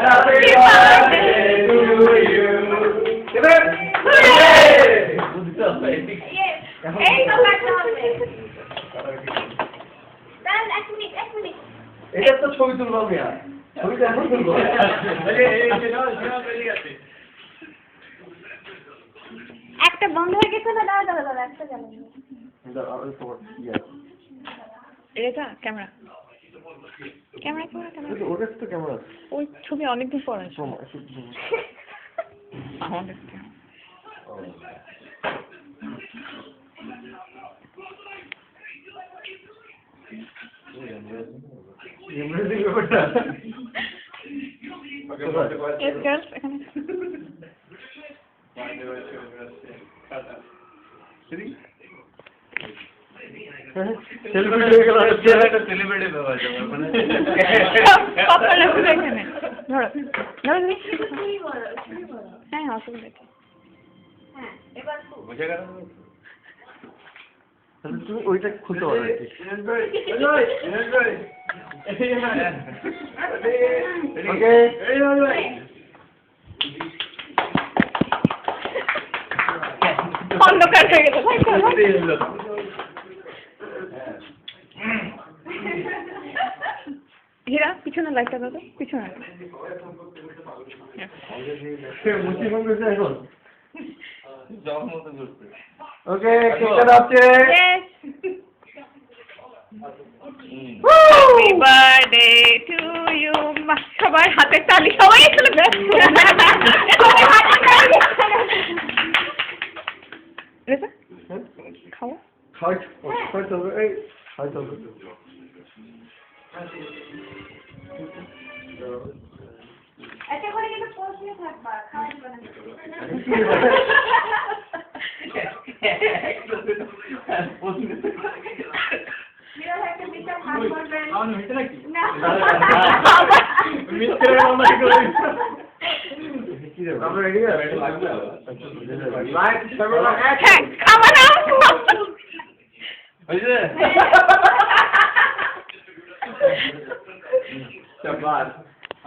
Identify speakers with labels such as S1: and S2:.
S1: Happy birthday to you.
S2: এই তো কাটতে হবে। দাঁড়ান এক মিনিট।
S1: এটা তো ছবি তুলবো মিয়া। ছবিটা এখন তুলবো।
S2: একটা বন্ধ হয়ে গেছে না, দাঁড়া একটা জ্বালানি।
S3: এটা ক্যামেরা
S1: ওটা তো ক্যামেরা।
S3: ওই ছবি অনেকদিন পর আছে আমাদের এখানে
S1: সেলিব্রিটি গেল একটা সেলিব্রিটি ব্যাপার মানে
S3: কপালে ফুলে এখানে ধরো হ্যাঁ অসুবিধা নেই
S2: হ্যাঁ এবার
S1: বুঝে গেল তাহলে তুমি ওইটা খুলতে পারো ওকে
S3: অন্ধকার হয়ে গেছে হীরা পিছনে লাইটটা দাও তো পিছনে
S1: ওকে কেকটা দাচ্ছে
S3: হ্যাপি বার্থডে টু ইউ সবার হাতে তালি সবাই চলে খাও
S1: খাইতে হবে এই খাইতে হবে
S2: এটা করে কিন্তু পোস্টে থাকবা খাওয়া যাবে না মেরা একটা বিশাল হাত করবেন
S1: আমি হইতে নাকি
S2: না
S1: মিস করে আমরা কি রে আমরা রেডি আছে লাইট ক্যামেরা
S3: হ্যাঁ খাবার
S1: হইছে শাবাশ